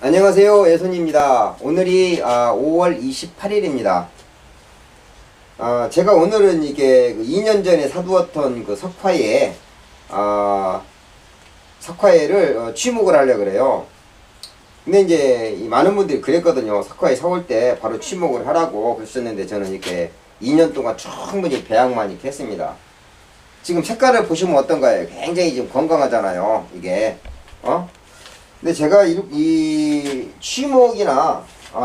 안녕하세요, 예손입니다. 오늘이 5월 28일입니다. 제가 오늘은 이게 2년 전에 사두었던 그 석화예를 취목을 하려고 그래요. 근데 이제 많은 분들이 그랬거든요. 석화예 사올 때 바로 취목을 하라고 그러셨는데, 저는 이렇게 2년 동안 충분히 배양만 이렇게 했습니다. 지금 색깔을 보시면 어떤가요? 굉장히 좀 건강하잖아요, 이게. 근데 제가 이 취목이나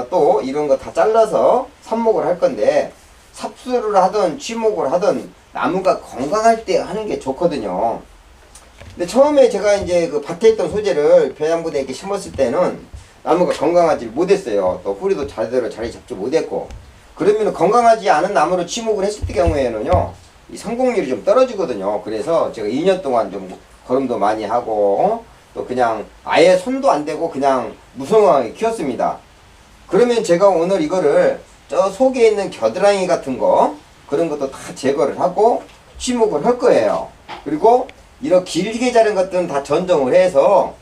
또 이런 거 다 잘라서 삽목을 할 건데, 삽수를 하든 취목을 하든 나무가 건강할 때 하는 게 좋거든요. 근데 처음에 제가 이제 그 밭에 있던 소재를 배양부대에 이렇게 심었을 때는 나무가 건강하지 못했어요. 또 뿌리도 제대로 자리 잡지 못했고, 그러면 건강하지 않은 나무를 취목을 했을 때 경우에는요, 이 성공률이 좀 떨어지거든요. 그래서 제가 2년 동안 좀 거름도 많이 하고, 또 그냥 아예 손도 안 대고 그냥 무성하게 키웠습니다. 그러면 제가 오늘 이거를 저 속에 있는 겨드랑이 같은 거, 그런 것도 다 제거를 하고 취목을 할 거예요. 그리고 이렇게 길게 자른 것들은 다 전정을 해서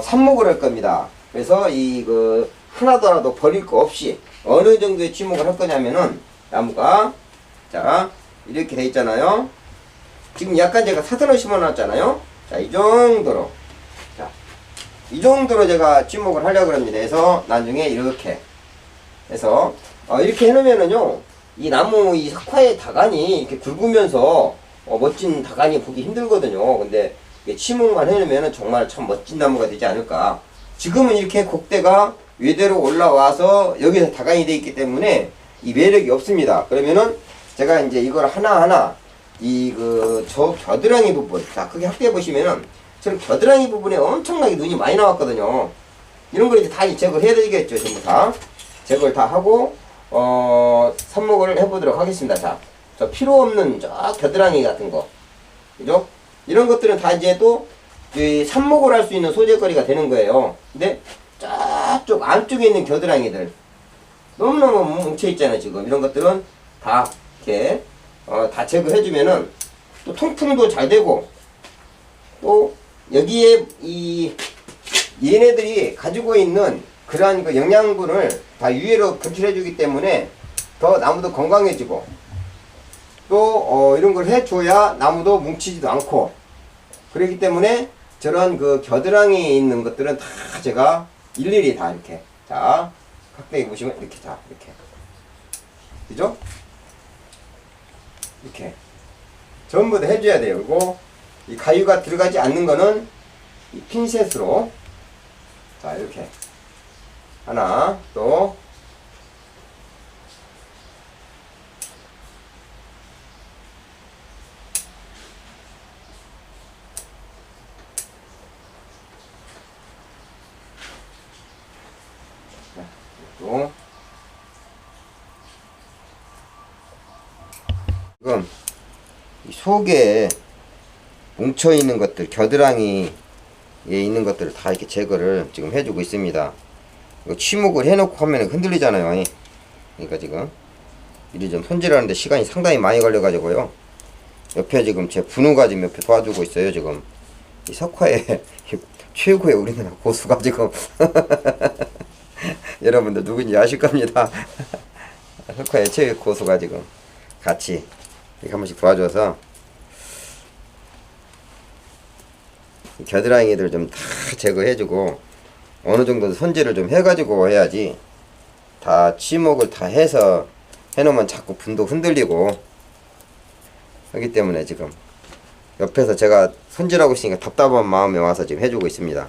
삽목을 할 겁니다. 그래서 하나도 버릴 거 없이 어느 정도의 취목을 할 거냐면은, 나무가 자 이렇게 돼 있잖아요. 지금 약간 제가 사선을 심어 놨잖아요. 자, 이 정도로, 이 정도로 제가 취목을 하려고 합니다. 그래서 나중에 이렇게 해서 이렇게 해놓으면은요, 이 나무 이 석화의 다간이 이렇게 굵으면서 멋진 다간이 보기 힘들거든요. 근데 취목만 해놓으면은 정말 참 멋진 나무가 되지 않을까. 지금은 이렇게 곡대가 외대로 올라와서 여기서 다간이 되어 있기 때문에 이 매력이 없습니다. 그러면은 제가 이제 이걸 하나하나 저 겨드랑이 부분, 자 크게 확대해 보시면은 저는 겨드랑이 부분에 엄청나게 눈이 많이 나왔거든요. 이런 걸 이제 다 제거를 해야 되겠죠. 전부 다 제거를 다 하고 삽목을 해보도록 하겠습니다. 자, 저 필요 없는 저 겨드랑이 같은 거, 그죠? 이런 것들은 다 이제 또 삽목을 할 수 있는 소재거리가 되는 거예요. 근데 저쪽 안쪽에 있는 겨드랑이들 너무너무 뭉쳐있잖아요. 지금 이런 것들은 다 이렇게 다 제거해주면은 또 통풍도 잘 되고, 또 여기에 얘네들이 가지고 있는 그러한 그 영양분을 다 유해로 분출해주기 때문에 더 나무도 건강해지고, 또 이런 걸 해줘야 나무도 뭉치지도 않고, 그렇기 때문에 저런 그 겨드랑이에 있는 것들은 다 제가 일일이 다 이렇게, 자 확대해 보시면 이렇게, 자 이렇게, 그죠? 이렇게 전부 다 해줘야 돼요. 그리고 이 가위가 들어가지 않는 거는 이 핀셋으로, 자 이렇게 하나, 또 또 지금 이 속에 뭉쳐있는 것들, 겨드랑이에 있는 것들을 다 이렇게 제거를 지금 해주고 있습니다. 이거 취목을 해놓고 하면 흔들리잖아요. 그러니까 지금 이리 좀 손질하는데 시간이 상당히 많이 걸려가지고요. 옆에 지금 제 분우가 지금 옆에 도와주고 있어요. 지금 이 석화의 최고의 우리나라 고수가 지금 여러분들 누군지 아실 겁니다. 석화의 최고의 고수가 지금 같이 이렇게 한 번씩 도와줘서 겨드랑이들 좀 다 제거해주고, 어느 정도 손질을 좀 해가지고 해야지, 다 취목을 다 해서 해놓으면 자꾸 분도 흔들리고 하기 때문에 지금 옆에서 제가 손질하고 있으니까 답답한 마음에 와서 지금 해주고 있습니다.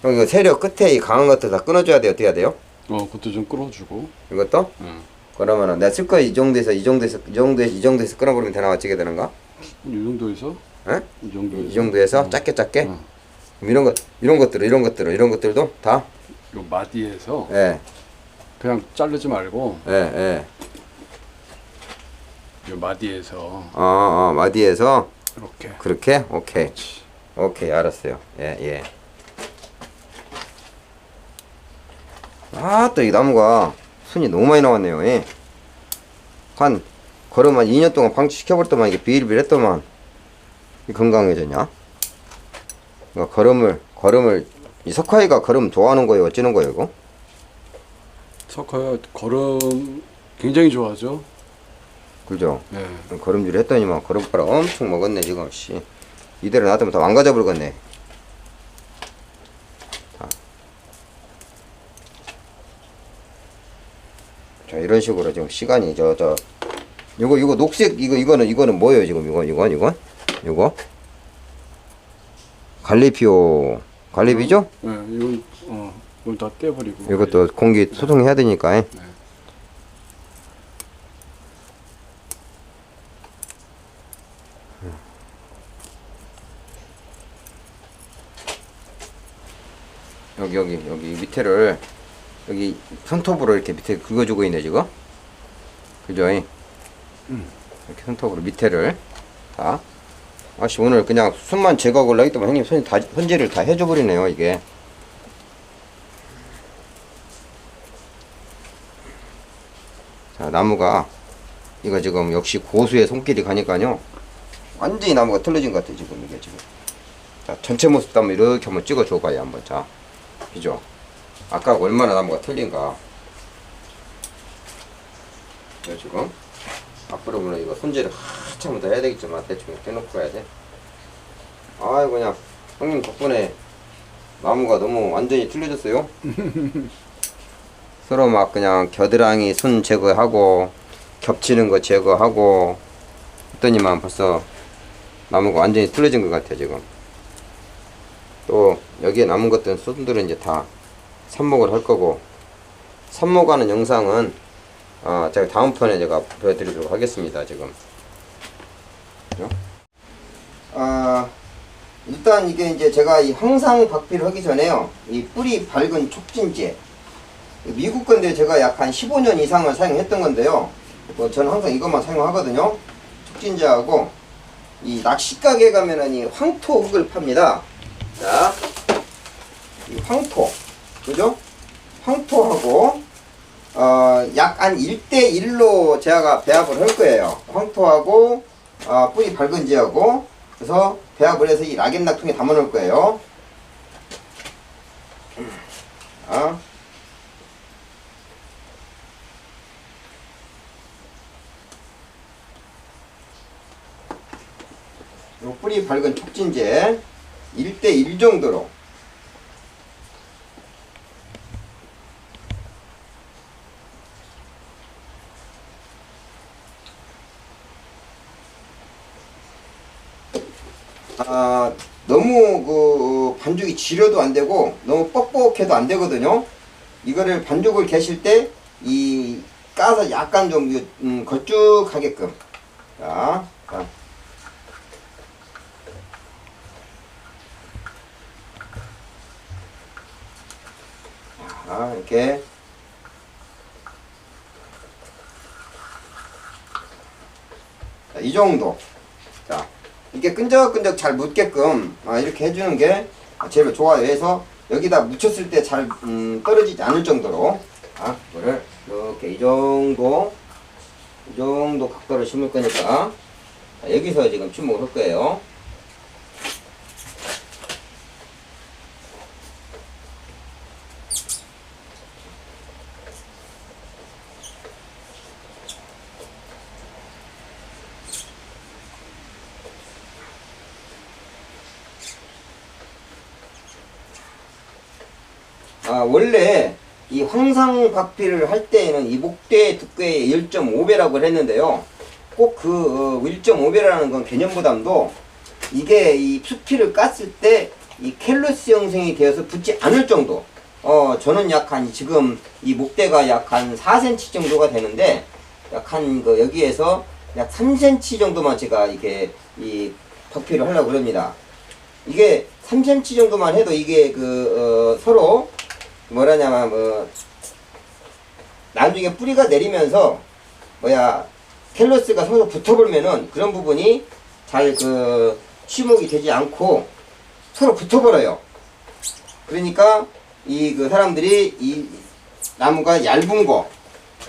형, 이거 세력 끝에 이 강한 것들 다 끊어줘야 돼요? 어떻게 해야 돼요? 그것도 좀 끌어주고. 이것도? 그러면은 내가 쓸 거 이 정도에서 끊어버리면 되나, 어찌게 되는가? 이 정도에서? 에? 이 정도에서? 작게 그럼 이런 것들도 다? 요 마디에서 예. 그냥 자르지 말고 예. 요 마디에서 마디에서 이렇게. 그렇게? 오케이. 그렇지. 오케이, 알았어요. 예. 또 이 나무가 순이 너무 많이 나왔네요. 예. 걸음 한 2년 동안 방치시켜버렸더만 이게 비일비일했더만 건강해졌냐? 그러니까 걸음을 거름을 이 석화이가 거름 좋아하는 거예요? 어찌는 거예요, 이거? 석화야 거름 굉장히 좋아하죠. 그죠? 네. 거름질 했더니만 거름가락 엄청 먹었네 지금. 씨, 이대로 놔두면 다 망가져 버리겠네. 자, 이런 식으로 지금 시간이 이거 녹색 이거는 뭐예요 지금 이거 갈리비죠? 네, 이건 다 떼버리고. 이것도 공기 소통해야 되니까. 네. 여기 밑에를 여기 손톱으로 이렇게 밑에 긁어주고 있네 지금. 그죠? 이렇게 손톱으로 밑에를 다. 아씨 오늘 그냥 손만 제거하고 올라기 때문에 형님 손질을 다 해줘 버리네요 이게. 자, 나무가 이거 지금 역시 고수의 손길이 가니까요 완전히 나무가 틀어진 것 같아 지금 이게 지금. 자, 전체 모습도 한번 이렇게 한번 찍어 줘봐요 한번. 자, 그죠? 아까 얼마나 나무가 틀린가. 이거 지금 앞으로 보면 이거 손질을 한참 더 해야 되겠지만 대충 해놓고 가야 돼. 아이 그냥 형님 덕분에 나무가 너무 완전히 틀려졌어요. 서로 막 그냥 겨드랑이 손 제거하고 겹치는 거 제거하고 했더니만 벌써 나무가 완전히 틀어진 것 같아 지금. 또 여기에 남은 것들은 손들은 이제 다 삽목을 할 거고, 삽목하는 영상은 제가 다음 편에 제가 보여드리도록 하겠습니다. 지금. 그죠? 일단 이게 이제 제가 이 황상 박피를 하기 전에요, 이 뿌리 밝은 촉진제, 미국 건데 제가 약 한 15년 이상을 사용했던 건데요. 뭐 저는 항상 이것만 사용하거든요. 촉진제하고 이 낚시가게 가면은 이 황토 흙을 팝니다. 자, 이 황토, 그죠? 황토하고 약 한 1대1로 제가 배합을 할 거예요. 황토하고 뿌리 밝은지하고. 그래서 배합을 해서 이 락앤락통에 담아 놓을 거예요. 요 뿌리 밝은 촉진제 1대1 정도로. 너무 그 반죽이 지려도 안 되고 너무 뻑뻑해도 안 되거든요. 이거를 반죽을 개실 때 이 까서 약간 좀 걸쭉하게끔. 자. 이렇게. 자, 이 정도. 자, 이게 끈적끈적 잘 묻게끔 이렇게 해주는 게 제일 좋아요. 그래서 여기다 묻혔을 때 잘 떨어지지 않을 정도로 이거를 이렇게 이 정도 각도로 심을 거니까. 자, 여기서 지금 침묵을 할 거예요. 원래 이 황상박피를 할 때에는 이 목대 두께의 1.5배라고 했는데요. 꼭 그 1.5배라는 건 개념보담도 이게 이 수피를 깠을 때 이 캘로스 형성이 되어서 붙지 않을 정도. 저는 약 한 지금 이 목대가 약 한 4cm 정도가 되는데 약 한 여기에서 약 3cm 정도만 제가 이게 이 박피를 하려고 그럽니다. 이게 3cm 정도만 해도 이게 서로 뭐라냐면 나중에 뿌리가 내리면서 캘로스가 서로 붙어버리면은 그런 부분이 잘 취목이 되지 않고 서로 붙어버려요. 그러니까 사람들이 이 나무가 얇은 거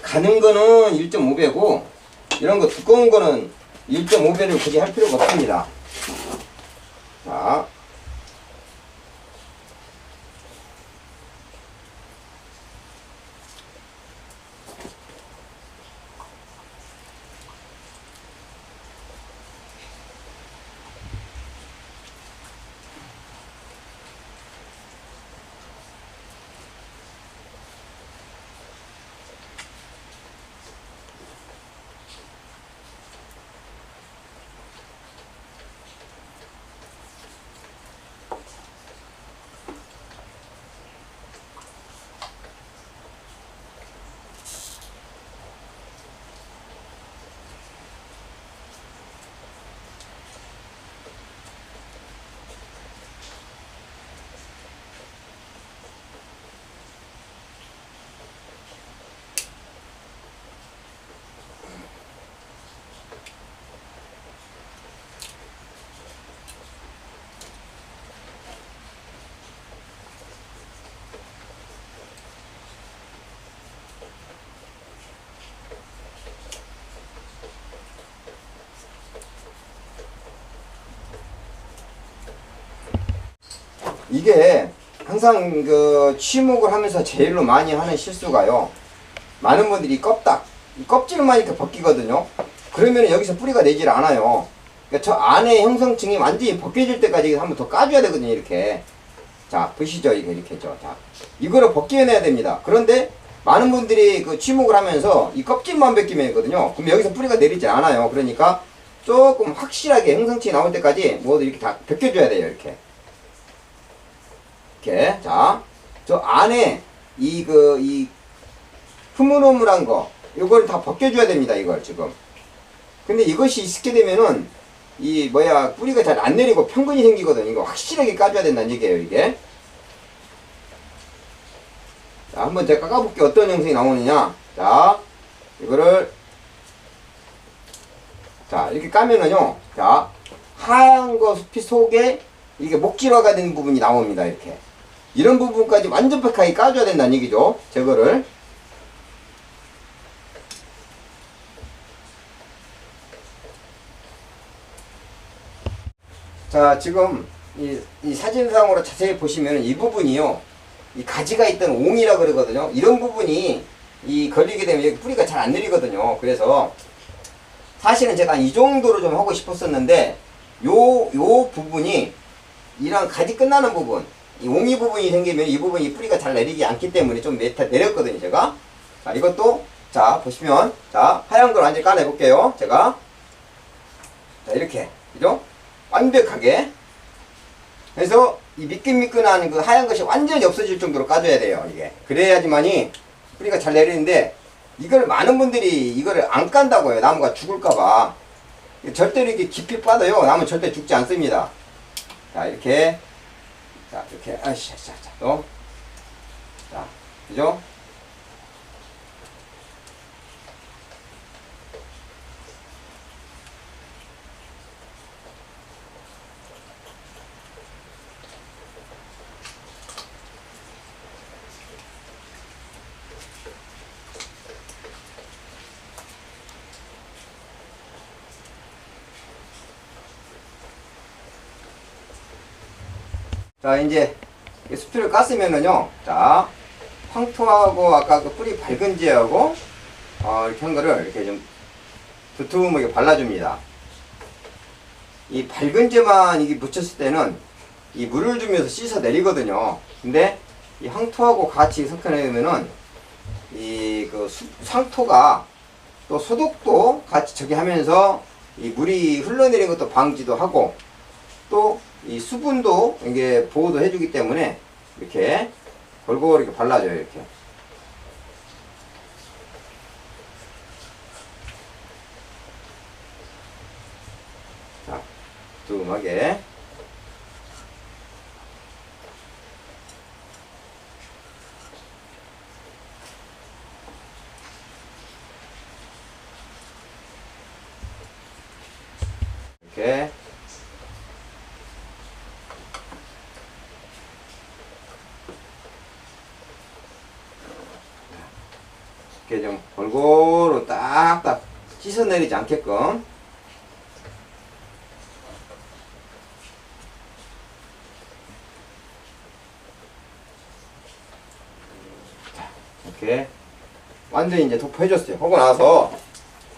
가는 거는 1.5배고 이런 거 두꺼운 거는 1.5배를 굳이 할 필요가 없습니다. 자, 이게 항상 그 취목을 하면서 제일로 많이 하는 실수가요. 많은 분들이 이 껍질만 이렇게 벗기거든요. 그러면 여기서 뿌리가 내질 않아요. 그러니까 저 안에 형성층이 완전히 벗겨질 때까지 한번 더 까줘야 되거든요. 이렇게. 자, 보시죠. 이렇게 죠. 자, 이거를 벗겨내야 됩니다. 그런데 많은 분들이 그 취목을 하면서 이 껍질만 벗기면 있거든요. 그럼 여기서 뿌리가 내리지 않아요. 그러니까 조금 확실하게 형성층이 나올 때까지 모두 이렇게 다 벗겨줘야 돼요. 이렇게. 이렇게. 자, 저 안에 이 흐물흐물한 거, 이걸 다 벗겨줘야 됩니다. 이걸 지금. 근데 이것이 있게 되면은 뿌리가 잘 안 내리고 평근이 생기거든요. 이거 확실하게 까줘야 된다는 얘기예요, 이게. 자, 한번 제가 깎아볼게요. 어떤 형성이 나오느냐. 자, 이거를, 자, 이렇게 까면은요, 자, 하얀 거 숲이 속에 이게 목질화가 된 부분이 나옵니다, 이렇게. 이런 부분까지 완전하게 까줘야 된다는 얘기죠. 제거를. 자, 지금 이 사진상으로 자세히 보시면 이 부분이요, 이 가지가 있던 옹이라 그러거든요. 이런 부분이 걸리게 되면 여기 뿌리가 잘 안 내리거든요. 그래서 사실은 제가 이 정도로 좀 하고 싶었었는데 요 부분이 이런 가지 끝나는 부분, 이 옹이 부분이 생기면 이 부분이 뿌리가 잘 내리지 않기 때문에 좀 내렸거든요. 제가. 자, 이것도 자 보시면 자 하얀 걸 완전히 까내 볼게요. 제가. 자, 이렇게 그죠? 완벽하게. 그래서 이 미끈미끈한 그 하얀 것이 완전히 없어질 정도로 까줘야 돼요. 이게. 그래야지만이 뿌리가 잘 내리는데, 이걸 많은 분들이 이거를 안 깐다고 해요. 나무가 죽을까봐. 절대로 이렇게 깊이 빠져요. 나무는 절대 죽지 않습니다. 자, 이렇게. 자, 이렇게. 아이씨, 자, 또. 자, 그죠? 자, 이제 수트를 깠으면은요, 자, 황토하고 아까 그 뿌리 밝은 지하고 이렇게 한 거를 이렇게 좀 두툼하게 발라줍니다. 이 밝은 지만 이게 묻혔을 때는 이 물을 주면서 씻어 내리거든요. 근데 이 황토하고 같이 섞어내면은 상토가 또 소독도 같이 저기 하면서 이 물이 흘러내리는 것도 방지도 하고, 또 이 수분도 이게 보호도 해주기 때문에 이렇게 골고루 이렇게 발라줘요. 이렇게. 자, 두툼하게. 이렇게. 이렇게 좀 골고루 딱딱 씻어내리지 않게끔. 자, 이렇게 완전히 이제 도포해줬어요. 하고 나서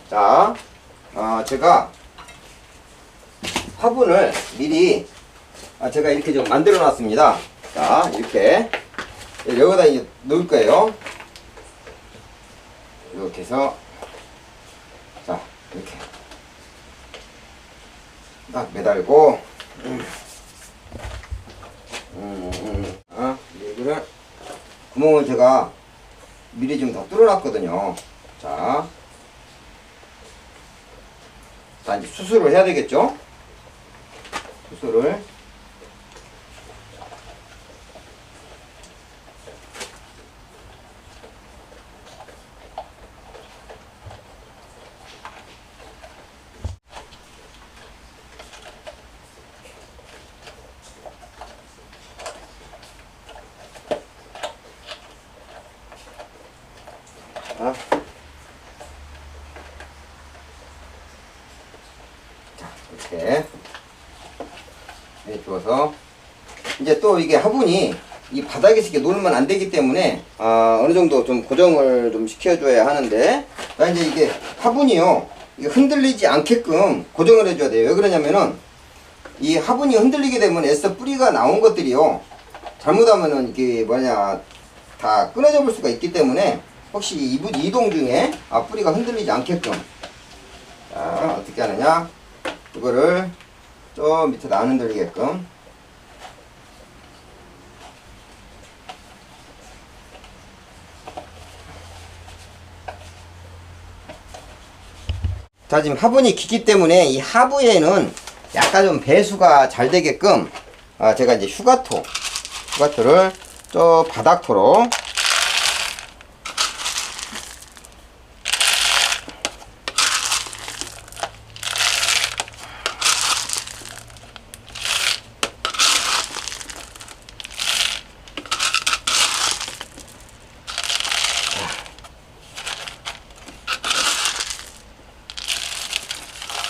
자, 제가 화분을 미리 제가 이렇게 좀 만들어 놨습니다. 자, 이렇게 여기다 이제 넣을 거예요. 이렇게 해서 자, 이렇게 딱 매달고 이거를 구멍을 제가 미리 좀 다 뚫어놨거든요. 자, 이제 수술을 해야 되겠죠? 수술을. 자, 이렇게 주어서 이제 또 이게 화분이 이 바닥에서 이렇게 놓으면 안 되기 때문에 어느 정도 좀 고정을 좀 시켜줘야 하는데, 그러니까 이제 이게 화분이요, 이게 흔들리지 않게끔 고정을 해줘야 돼요. 왜 그러냐면은 이 화분이 흔들리게 되면 애써 뿌리가 나온 것들이요, 잘못하면은 이게 뭐냐 다 끊어져 볼 수가 있기 때문에 혹시 이동 중에 뿌리가 흔들리지 않게끔, 자, 어떻게 하느냐, 이거를 좀 밑에다 안 흔들리게끔 자, 지금 화분이 깊기 때문에 이 하부에는 약간 좀 배수가 잘 되게끔 제가 이제 휴가토를 저 바닥토로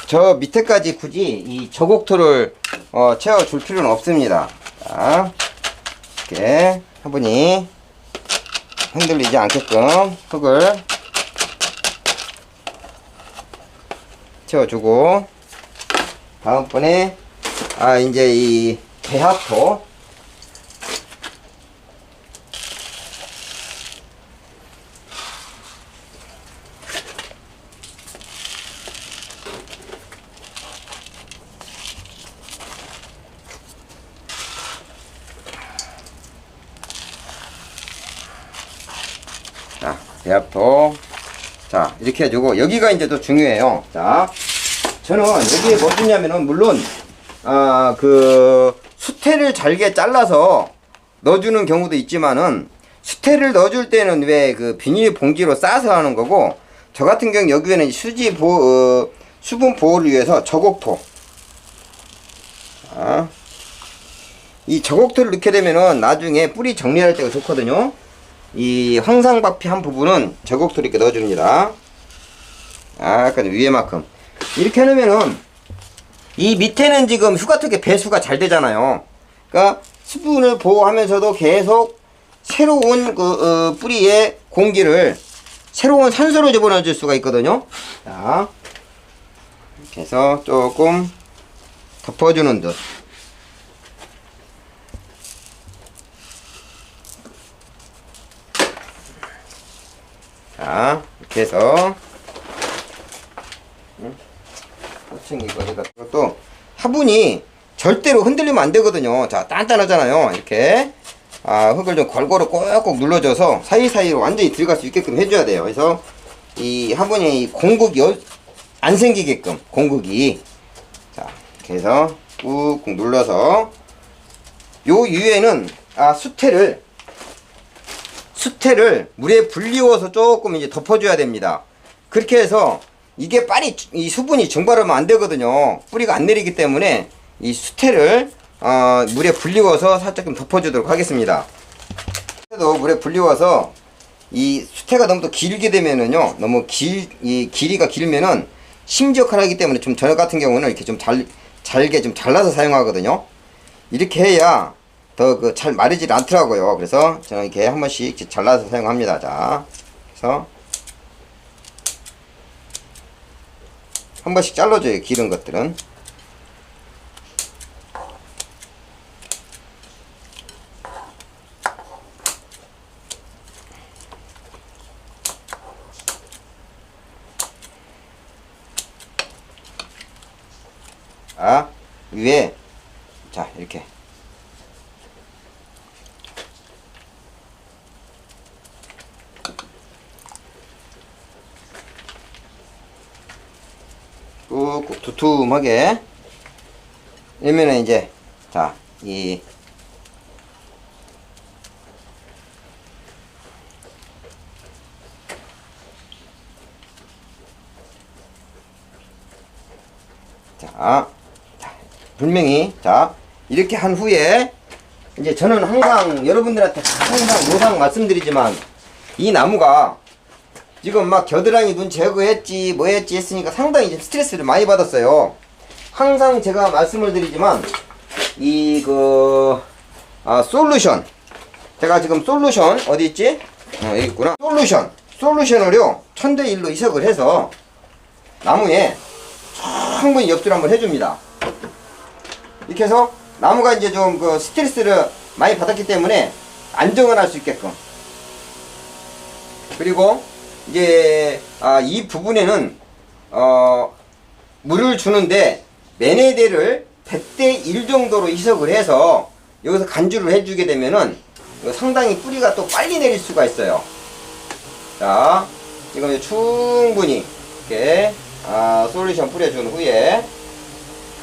저 밑에까지 굳이 이 저곡토를 채워줄 필요는 없습니다. 자, 이렇게 화분이 흔들리지 않게끔 흙을 채워주고, 다음번에 이제 이 배합토, 자, 배합토. 자, 이렇게 해주고, 여기가 이제 또 중요해요. 자, 저는 여기에 뭐 주냐면은, 물론, 수태를 잘게 잘라서 넣어주는 경우도 있지만은, 수태를 넣어줄 때는 왜 그 비닐 봉지로 싸서 하는 거고, 저 같은 경우 여기에는 수분 보호를 위해서 저곡토. 자, 이 저곡토를 넣게 되면은 나중에 뿌리 정리할 때가 좋거든요. 이 황상박피 한 부분은 저곡토를 이렇게 넣어줍니다. 약간 위에만큼 이렇게 해놓으면은 이 밑에는 지금 휴가토에 배수가 잘 되잖아요. 그러니까 수분을 보호하면서도 계속 새로운 뿌리에 공기를, 새로운 산소를 집어넣어 줄 수가 있거든요. 자, 이렇게 해서 조금 덮어주는 듯. 자, 이렇게 해서 이것도 화분이 절대로 흔들리면 안 되거든요. 자, 단단하잖아요. 이렇게 흙을 좀 골고루 꼭꼭 눌러줘서 사이사이로 완전히 들어갈 수 있게끔 해줘야 돼요. 그래서 이 화분이 공극이 안 생기게끔, 공극이, 자, 이렇게 해서 꾹꾹 눌러서 요 위에는 수태를 물에 불리워서 조금 이제 덮어줘야 됩니다. 그렇게 해서 이게 빨리 이 수분이 증발하면 안 되거든요. 뿌리가 안 내리기 때문에 이 수태를 물에 불리워서 살짝 좀 덮어주도록 하겠습니다. 그래도 물에 불리워서 이 수태가 너무 또 길게 되면은요, 너무 이 길이가 길면은 심지역하기 때문에 좀 저녁 같은 경우는 이렇게 좀 잘게 좀 잘라서 사용하거든요. 이렇게 해야 더 잘 마르질 않더라고요. 그래서 저는 이렇게 한 번씩 이렇게 잘라서 사용합니다. 자, 그래서 한 번씩 잘라줘요. 기른 것들은. 위에, 자, 이렇게 꾹꾹 두툼하게. 이러면은 이제, 자, 분명히, 자, 이렇게 한 후에, 이제 저는 항상 여러분들한테 항상 말씀드리지만, 이 나무가 지금 막 겨드랑이 눈 제거했지 뭐 했지 했으니까 상당히 이제 스트레스를 많이 받았어요. 항상 제가 말씀을 드리지만, 솔루션. 제가 지금 솔루션 어디 있지? 여기 있구나. 솔루션을요 1000대1로 이석을 해서 나무에 충분히 엽수를 한번 해줍니다. 이렇게 해서 나무가 이제 좀 그 스트레스를 많이 받았기 때문에 안정을 할 수 있게끔. 그리고 이제 이 부분에는 물을 주는데 매네대를 100대1 정도로 이석을 해서 여기서 간주를 해주게 되면은 상당히 뿌리가 또 빨리 내릴 수가 있어요. 자, 이거 이제 충분히 이렇게 솔루션 뿌려준 후에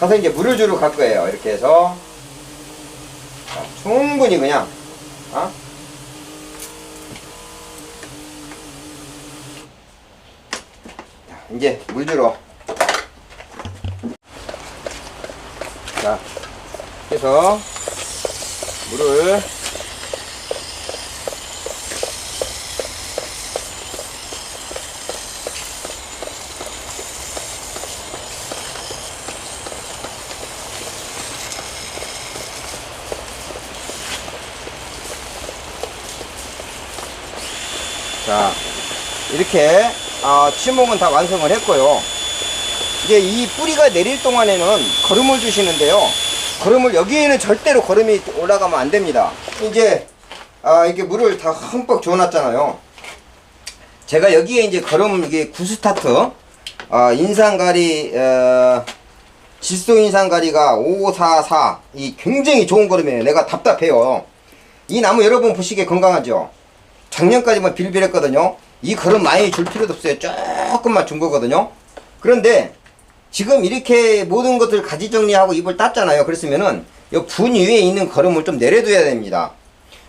가서 이제 물을 주러 갈 거예요. 이렇게 해서 충분히 그냥 이제 물 주러. 자, 그래서 물을 자, 이렇게 치목은 다 완성을 했고요. 이제 이 뿌리가 내릴 동안에는 거름을 주시는데요. 거름을 여기에는 절대로 거름이 올라가면 안 됩니다. 이제 이렇게 물을 다 흠뻑 줘놨잖아요. 제가 여기에 이제 거름 이게 구스타트 인산가리 질소 인산가리가 544 이 굉장히 좋은 거름이에요. 내가 답답해요. 이 나무 여러분 보시기에 건강하죠. 작년까지만 빌빌했거든요. 이 거름 많이 줄 필요도 없어요. 조금만 준 거거든요. 그런데 지금 이렇게 모든 것들 가지 정리하고 잎을 땄잖아요. 그랬으면은 이 분 위에 있는 거름을 좀 내려둬야 됩니다.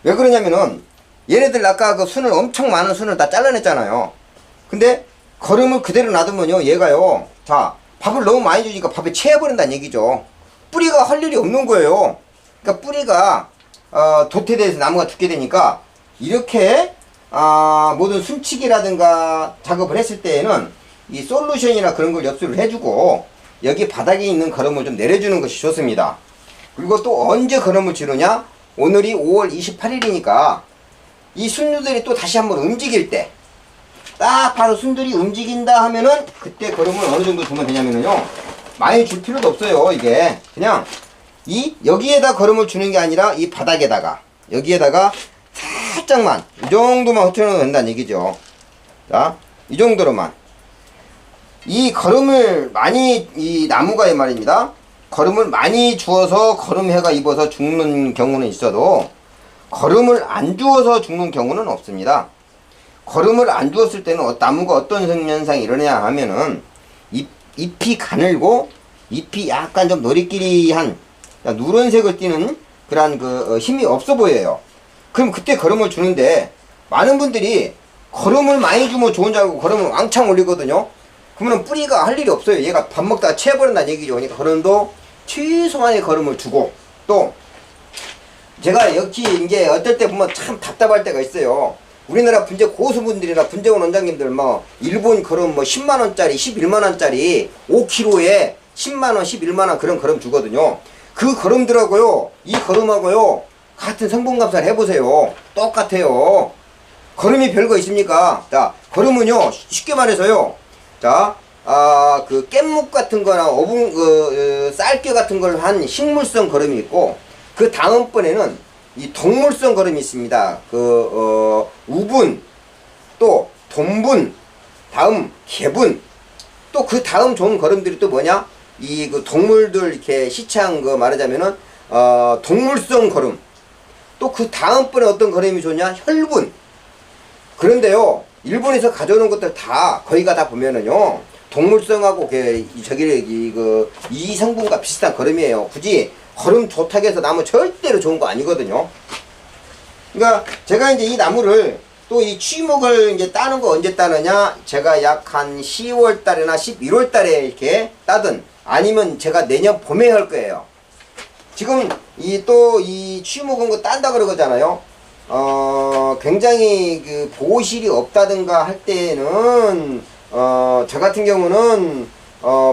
왜 그러냐면은 얘네들 아까 그 순을 엄청 많은 순을 다 잘라냈잖아요. 근데 거름을 그대로 놔두면요 얘가요 자 밥을 너무 많이 주니까 밥에 채워버린다는 얘기죠. 뿌리가 할 일이 없는 거예요. 그러니까 뿌리가 도태돼서 나무가 죽게 되니까 이렇게 모든 숨치기라든가 작업을 했을 때에는 이 솔루션이나 그런 걸 엽수를 해주고 여기 바닥에 있는 거름을 좀 내려주는 것이 좋습니다. 그리고 또 언제 거름을 주느냐? 오늘이 5월 28일이니까 이 순들이 또 다시 한번 움직일 때 딱 봐서 순들이 움직인다 하면은 그때 거름을 어느 정도 주면 되냐면요 많이 줄 필요도 없어요. 이게 그냥 여기에다 거름을 주는 게 아니라 이 바닥에다가 여기에다가 살짝만 이 정도만 흩어놓으면 된다는 얘기죠. 자, 이 정도로만 이 거름을 많이 이 나무가 말입니다. 거름을 많이 주어서 거름해가 입어서 죽는 경우는 있어도 거름을 안 주어서 죽는 경우는 없습니다. 거름을 안 주었을 때는 나무가 어떤 현상이 일어나냐 하면은 잎이 가늘고 잎이 약간 좀 노리끼리한 누런색을 띠는 그러한 힘이 없어 보여요. 그럼 그때 거름을 주는데 많은 분들이 거름을 많이 주면 좋은 줄 알고 거름을 왕창 올리거든요. 그러면 뿌리가 할 일이 없어요. 얘가 밥 먹다가 채버린다는 얘기죠. 그러니까 거름도 최소한의 거름을 주고 또 제가 여기 이제 어떨 때 보면 참 답답할 때가 있어요. 우리나라 분재 고수분들이나 분재원 원장님들 뭐 일본 거름 뭐 10만원짜리 11만원짜리 5kg에 10만원 11만원 그런 거름 주거든요. 그 거름들하고요 이 거름하고요 같은 성분 감사를 해보세요. 똑같아요. 거름이 별거 있습니까? 자, 거름은요 쉽게 말해서요 자 그 깻묵 같은 거나 쌀겨 같은 걸 한 식물성 거름이 있고 그 다음번에는 이 동물성 거름이 있습니다. 우분, 또 돈분, 다음 개분, 또 그 다음 좋은 거름들이 또 뭐냐? 이 동물들 이렇게 시체한 거 말하자면은 동물성 거름. 또 그 다음번에 어떤 거름이 좋냐? 혈분. 그런데요, 일본에서 가져오는 것들 다 거의가 다 보면은요, 동물성하고 이 성분과 비슷한 거름이에요. 굳이 거름 좋다고 해서 나무 절대로 좋은 거 아니거든요. 그러니까 제가 이제 이 나무를 또 이 취목을 이제 따는 거 언제 따느냐? 제가 약 한 10월 달이나 11월 달에 이렇게 따든 아니면 제가 내년 봄에 할 거예요. 지금 이 취목은 거 딴다 그러잖아요. 굉장히 보호실이 없다든가 할 때는 저 같은 경우는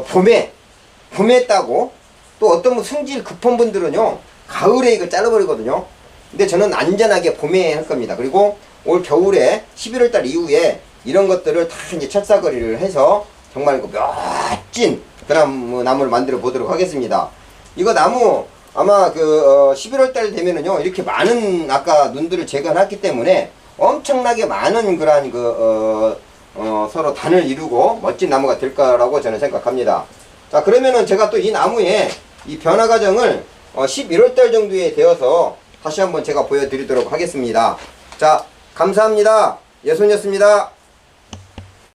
봄에 따고 또 어떤 분 성질 급한 분들은요 가을에 이걸 잘라버리거든요. 근데 저는 안전하게 봄에 할 겁니다. 그리고 올 겨울에 11월 달 이후에 이런 것들을 다 이제 철사거리를 해서 정말 그 멋진 드라ム나무를 만들어 보도록 하겠습니다. 이거 나무 아마 11월 달 되면은요, 이렇게 많은 아까 눈들을 제거해놨기 때문에 엄청나게 많은 그러한 서로 단을 이루고 멋진 나무가 될 거라고 저는 생각합니다. 자, 그러면은 제가 또 이 나무의 이 변화 과정을 11월 달 정도에 되어서 다시 한번 제가 보여드리도록 하겠습니다. 자, 감사합니다. 예손이었습니다.